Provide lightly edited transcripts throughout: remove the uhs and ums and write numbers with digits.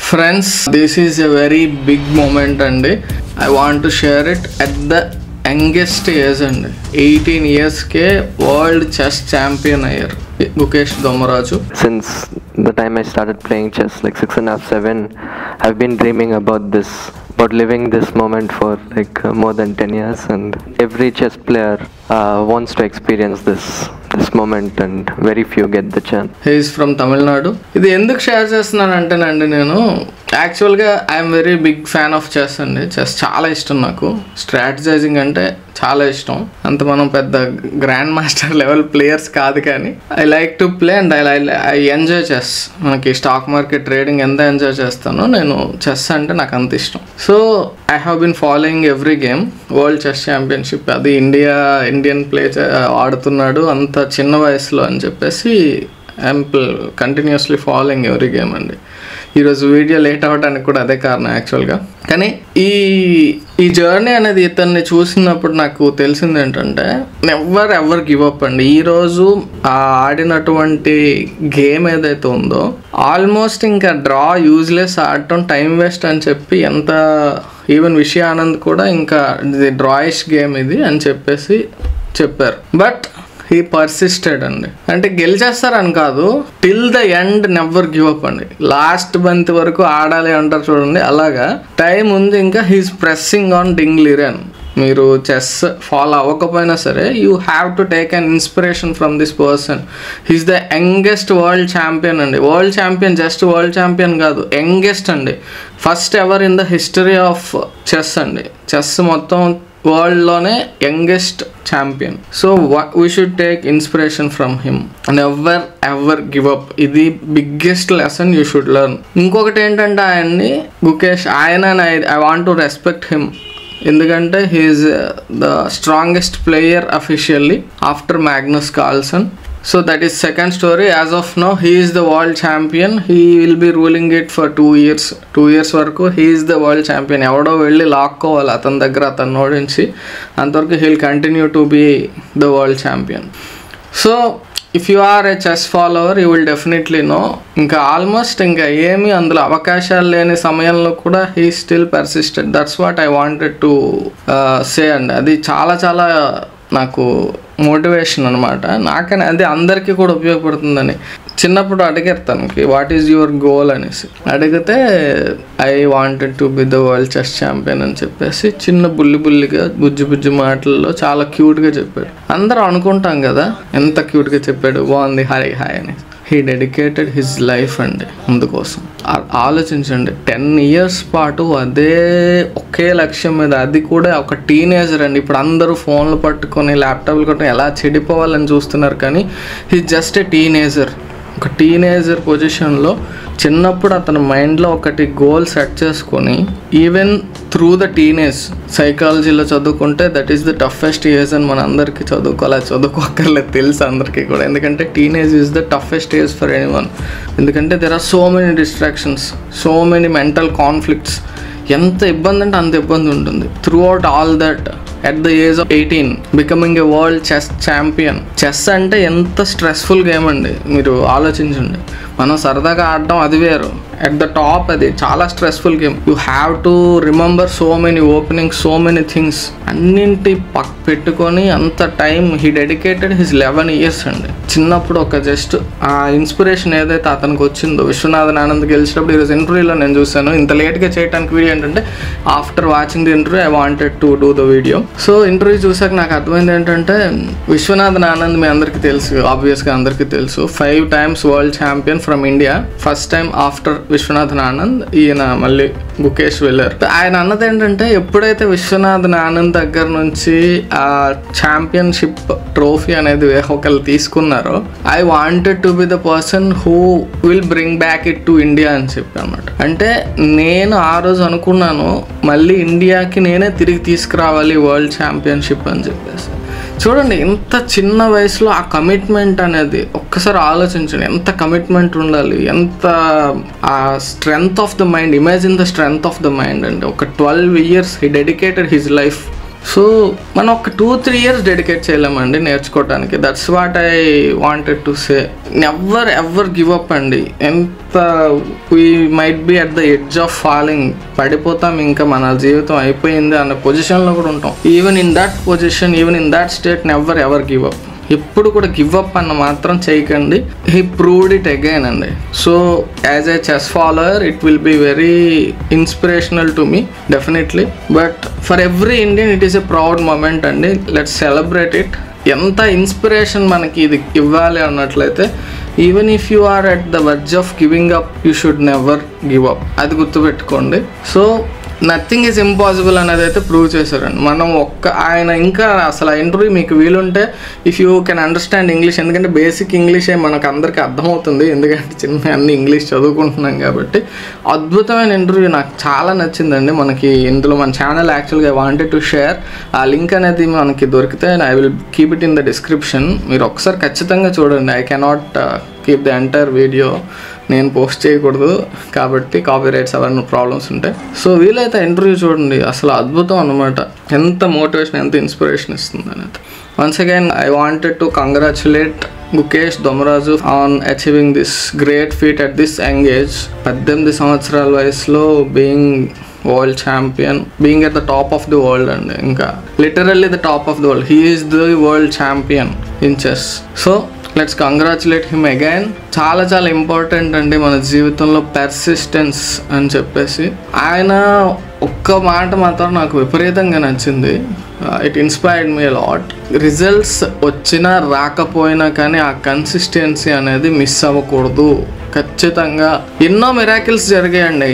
Friends, this is a very big moment and I want to share it at the youngest age and 18 years ke world chess champion ayer Gukesh Domaraju. Since the time I started playing chess, like 6.5, 7, I've been dreaming about living this moment for more than 10 years, and every chess player wants to experience this moment, and very few get the chance. He is from Tamil Nadu. ఇది ఎందుకు share చేస్తున్నానంటేనండి, నేను యాక్చువల్గా I'm very big fan of chess అండి. Chess చాలా ఇష్టం నాకు. స్ట్రాటజైజింగ్ అంటే చాలా ఇష్టం. అంత మనం పెద్ద గ్రాండ్ మాస్టర్ లెవెల్ ప్లేయర్స్ కాదు, కానీ I like to play and I enjoy chess. మనకి స్టాక్ మార్కెట్ ట్రేడింగ్ ఎంత ఎంజాయ్ చేస్తానో నేను చెస్ అంటే నాకు అంత ఇష్టం. So I have been following every game. World chess championship అది ఇండియన్ ప్లే ఆడుతున్నాడు అంత చిన్న వయసులో అని చెప్పేసి I'm continuously following every game అండి. ఈరోజు వీడియో లేట్ అవ్వడానికి కూడా అదే కారణం యాక్చువల్గా. కానీ ఈ జర్నీ అనేది ఇతన్ని చూసినప్పుడు నాకు తెలిసింది ఏంటంటే ఎవర్ గివ్ అప్ అండి. ఈరోజు ఆడినటువంటి గేమ్ ఏదైతే ఉందో ఆల్మోస్ట్ ఇంకా డ్రా, యూజ్లెస్, ఆడటం టైం వేస్ట్ అని చెప్పి ఎంత ఈవెన్ విషయ ఆనంద్ కూడా ఇంకా ఇది డ్రాయిష్ గేమ్ ఇది అని చెప్పేసి చెప్పారు. బట్ హీ పర్సిస్టెడ్ అండి. అంటే గెలిచేస్తారని కాదు, till the end never give up అండి. లాస్ట్ బంత్ వరకు ఆడాలి అంటారు చూడండి, అలాగా టైం ఉంది ఇంకా. He's pressing on Ding Liren. మీరు చెస్ ఫాలో అవ్వకపోయినా సరే you have to take an inspiration from this person. He's the youngest world champion అండి. World champion, just world champion కాదు, యంగెస్ట్ అండి. First ever in the history of chess అండి. Chess మొత్తం వరల్డ్లోనే youngest champion. So we should take inspiration from him. Ever give up. ఇది biggest lesson you should learn. ఇంకొకటి ఏంటంటే ఆయన్ని Gukesh, I want to respect him. ఎందుకంటే he is the strongest player officially after Magnus Carlsen. So that is second story. As of now, he is the world champion. He will be ruling it for 2 years. 2 years వరకు he is the world champion. ఎవడో వెళ్ళి లాక్కోవాలి అతని దగ్గర, అతను ఓడించి. అంతవరకు he will continue to be the world champion. So if you are a chess follower, you will definitely know. ఇంకా ఆల్మోస్ట్ ఇంకా ఏమి అందులో అవకాశాలు లేని సమయంలో కూడా he still persisted. That's what I wanted to say అండి. అది చాలా చాలా నాకు మోటివేషన్ అనమాట. నాకని అది అందరికీ కూడా ఉపయోగపడుతుందని. చిన్నప్పుడు అడిగారు తనకి వాట్ ఈజ్ యువర్ గోల్ అనేసి. అడిగితే I wanted to be the world chess champion అని చెప్పేసి చిన్న బుల్లిగా బుజ్జి మాటల్లో చాలా క్యూట్గా చెప్పాడు. అందరూ అనుకుంటాం కదా ఎంత క్యూట్గా చెప్పాడు, బాగుంది, హాయ్ అని. హీ డెడికేటెడ్ హిజ్ లైఫ్ అండి అందుకోసం. ఆలోచించండి, 10 years పాటు అదే ఒకే లక్ష్యం మీద, అది కూడా ఒక టీనేజర్ అండి. ఇప్పుడు అందరూ ఫోన్లు పట్టుకొని ల్యాప్టాప్లు కొట్టుకొని ఎలా చెడిపోవాలని చూస్తున్నారు, కానీ హీ జస్ట్ ఏ టీనేజర్. ఒక టీనేజర్ పొజిషన్లో చిన్నప్పుడు అతని మైండ్లో ఒకటి గోల్ సెట్ చేసుకొని ఈవెన్ త్రూ ద టీనేజ్ సైకాలజీలో చదువుకుంటే that is the toughest age అని మన అందరికీ చదువుకోక్కర్లేదు తెలుసు అందరికీ కూడా. ఎందుకంటే teenage is the toughest age for anyone. ఎందుకంటే there are so many distractions, so many mental conflicts. ఎంత ఇబ్బంది అంటే అంత ఇబ్బంది ఉంటుంది. Throughout all that at the age of 18 becoming a world chess champion. Chess అంటే ఎంత స్ట్రెస్ఫుల్ గేమ్ అండి, మీరు ఆలోచించండి. మనం సరదాగా ఆడడం అది వేరు, అట్ ద టాప్ అది చాలా stressful game. You have to remember so many openings, so many things. అన్నింటి పెట్టుకొని అంత time he dedicated his 11 years అండి. చిన్నప్పుడు ఒక జస్ట్ ఆ ఇన్స్పిరేషన్ ఏదైతే అతనికి వచ్చిందో, విశ్వనాథన్ ఆనంద్ గెలిచినప్పుడు ఈరోజు ఇంటర్వ్యూలో నేను చూశాను. ఇంత లేట్గా చేయడానికి వీడియో ఏంటంటే after watching the interview I wanted to do the video. So interview చూసాక నాకు అర్థమైంది ఏంటంటే విశ్వనాథన్ ఆనంద్ మీ అందరికీ తెలుసు, ఆబ్వియస్గా అందరికీ తెలుసు, 5 times world champion from India. First time after Viswanathan Anand ఈయన మళ్ళీ గుకేష్ వెళ్ళారు. ఆయన అన్నది ఏంటంటే ఎప్పుడైతే విశ్వనాథన్ ఆనంద్ దగ్గర నుంచి ఆ ఛాంపియన్షిప్ ట్రోఫీ అనేది ఒకళ్ళు తీసుకున్నారో, I wanted to be the person who will bring back it to India అని చెప్పి అన్నమాట. అంటే నేను ఆ రోజు అనుకున్నాను మళ్ళీ ఇండియాకి నేనే తిరిగి తీసుకురావాలి వరల్డ్ ఛాంపియన్షిప్ అని చెప్పేసి. చూడండి ఇంత చిన్న వయసులో ఆ కమిట్మెంట్ అనేది ఒక్కసారి ఆలోచించండి. ఎంత కమిట్మెంట్ ఉండాలి, ఎంత ఆ strength of the mind. Imagine the strength of the mind అండి. ఒక 12 years he dedicated his life so మనం ఒక 2-3 years డెడికేట్ చేయలేమండి నేర్చుకోవడానికి. That's what I wanted to say. Never ever give up అండి. ఎంత we might be at the edge of falling, పడిపోతాం, ఇంకా మన జీవితం అయిపోయింది అన్న పొజిషన్లో కూడా ఉంటాం. Even in that position, even in that state, never ever give up. ఎప్పుడు కూడా గివ్ అప్ అన్న మాత్రం చేయకండి. హీ ప్రూవ్డ్ ఇట్ అగైన్ అండి. So as a chess follower it will be very inspirational to me definitely. But for every Indian it is a proud moment అండి. Let's celebrate it. ఎంత inspiration మనకి ఇది ఇవ్వాలి అన్నట్లయితే, even if you are at the verge of giving up, you should never give up. అది గుర్తుపెట్టుకోండి. So nothing is impossible అనేది అయితే ప్రూవ్ చేశారండి. మనం ఆయన ఇంకా అసలు ఆ ఇంటర్వ్యూ మీకు వీలుంటే, if you can understand English, ఎందుకంటే బేసిక్ ఇంగ్లీషే మనకు అందరికీ అర్థమవుతుంది, ఎందుకంటే చిన్న అన్ని ఇంగ్లీష్ చదువుకుంటున్నాం కాబట్టి. అద్భుతమైన ఇంటర్వ్యూ, నాకు చాలా నచ్చిందండి. మనకి ఇందులో మన ఛానల్ యాక్చువల్గా ఐ వాంటెడ్ టు షేర్. ఆ లింక్ అనేది మనకి దొరికితే I will keep it in the description. మీరు ఒకసారి ఖచ్చితంగా చూడండి. I cannot keep the entire video, నేను పోస్ట్ చేయకూడదు కాబట్టి కాపీరైట్స్ అవన్నీ ప్రాబ్లమ్స్ ఉంటాయి. సో వీలైతే ఇంటర్వ్యూ చూడండి, అసలు అద్భుతం అన్నమాట. ఎంత మోటివేషన్, ఎంత ఇన్స్పిరేషన్ ఇస్తుంది అనేది. Once again I wanted to congratulate Gukesh Dommaraju on achieving this great feat at this young age. 18 సంవత్సరాల వయసులో being world champion, being at the top of the world అండి. ఇంకా literally the top of the world. He is the world champion in chess. So let's congratulate him again. చాలా చాలా important అండి మన జీవితంలో persistence అని చెప్పేసి. ఆయన ఒక్క మాట మాత్రం నాకు విపరీతంగా నచ్చింది. It inspired me lot. Results వచ్చినా రాకపోయినా కానీ ఆ కన్సిస్టెన్సీ అనేది మిస్ అవ్వకూడదు. ఖచ్చితంగా ఎన్నో మిరాకిల్స్ జరిగాయండి.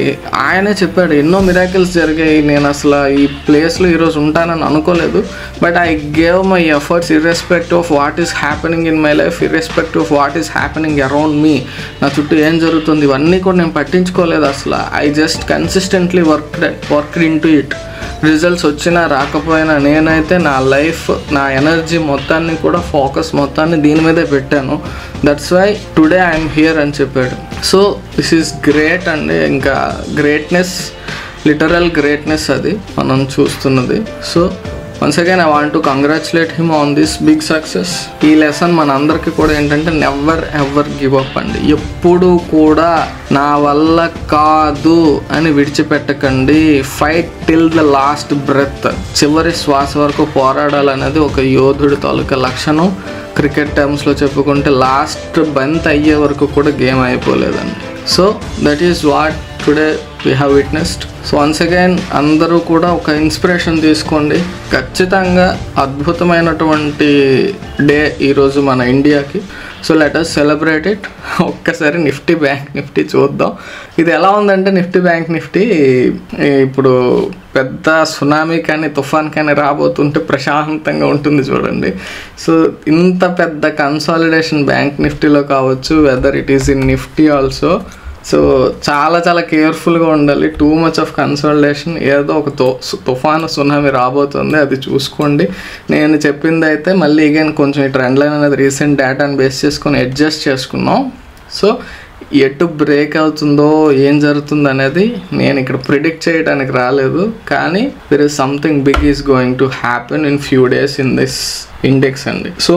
ఆయనే చెప్పాడు, ఎన్నో మిరాకిల్స్ జరిగాయి, నేను అసలు ఈ ప్లేస్లో ఈరోజు ఉంటానని అనుకోలేదు, but I gave my efforts irrespective of what is happening in my life, irrespective of what is happening around me. నా చుట్టూ ఏం జరుగుతుంది ఇవన్నీ కూడా నేను పట్టించుకోలేదు అసలు. I just consistently worked in to it. Results వచ్చినా రాకపోయినా నేనైతే నా లైఫ్, నా ఎనర్జీ మొత్తాన్ని కూడా, ఫోకస్ మొత్తాన్ని దీని మీదే పెట్టాను. That's why today I'm here అని చెప్పాడు. సో దిస్ ఈస్ గ్రేట్ అండి. ఇంకా గ్రేట్నెస్, లిటరల్ గ్రేట్నెస్ అది మనం చూస్తున్నది. So once again I want to congratulate him on this big success. ఈ లెసన్ మన అందరికీ కూడా ఏంటంటే, నెవర్ ఎవర్ గివ్ అప్ అండి. ఎప్పుడు కూడా నా వల్ల కాదు అని విడిచిపెట్టకండి. Fight till the last breath. చివరి శ్వాస వరకు పోరాడాలనేది ఒక యోధుడి తాలూకా లక్షణం. క్రికెట్ టర్మ్స్లో చెప్పుకుంటే లాస్ట్ బంత్ అయ్యే వరకు కూడా గేమ్ అయిపోలేదండి. So that is what today we have witnessed. So once again అందరూ కూడా ఒక ఇన్స్పిరేషన్ తీసుకోండి. ఖచ్చితంగా అద్భుతమైనటువంటి డే ఈరోజు మన ఇండియాకి. So let us celebrate it. ఒక్కసారి నిఫ్టీ బ్యాంక్ నిఫ్టీ చూద్దాం. ఇది ఎలా ఉందంటే, నిఫ్టీ బ్యాంక్ నిఫ్టీ ఇప్పుడు పెద్ద సునామీ కానీ తుఫాన్ కానీ రాబోతుంటే ప్రశాంతంగా ఉంటుంది చూడండి. సో ఇంత పెద్ద కన్సాలిడేషన్ బ్యాంక్ నిఫ్టీలో కావచ్చు, whether it is in Nifty also. So చాలా చాలా కేర్ఫుల్గా ఉండాలి. Too much of consultation. ఏదో ఒక తుఫాను సునామీ రాబోతుంది, అది చూసుకోండి. నేను చెప్పింది అయితే మళ్ళీ అగైన్ కొంచెం ఈ ట్రెండ్ లైన్ అనేది రీసెంట్ డేటాను బేస్ చేసుకొని అడ్జస్ట్ చేసుకున్నాం. సో ఎటు బ్రేక్ అవుతుందో, ఏం జరుగుతుందో అనేది నేను ఇక్కడ ప్రిడిక్ట్ చేయడానికి రాలేదు, కానీ there is something big is going to happen in few days in this index అండి. సో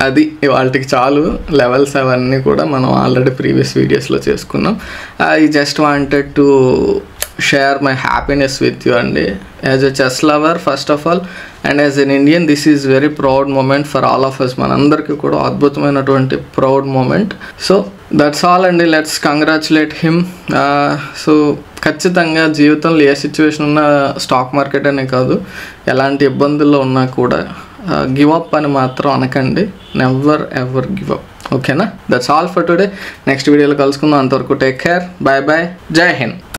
అది వాళ్ళకి చాలు. లెవెల్స్ అవన్నీ కూడా మనం ఆల్రెడీ ప్రీవియస్ వీడియోస్లో చేసుకున్నాం. I just wanted to share my happiness with you అండి. As a chess lover first of all, and as an Indian this is very proud moment for all of us. మనందరికీ కూడా అద్భుతమైనటువంటి proud moment. So that's all అండి. Let's congratulate him. So ఖచ్చితంగా జీవితంలో ఏ situation ఉన్నా, stock market అనే కాదు, ఎలాంటి ఇబ్బందుల్లో ఉన్నా కూడా గివ్ అప్ అని మాత్రం అనకండి. Never ever give up. ఓకేనా? That's all for today. Next వీడియోలో కలుసుకుందాం. అంతవరకు టేక్ కేర్. Bye bye. జై హింద్.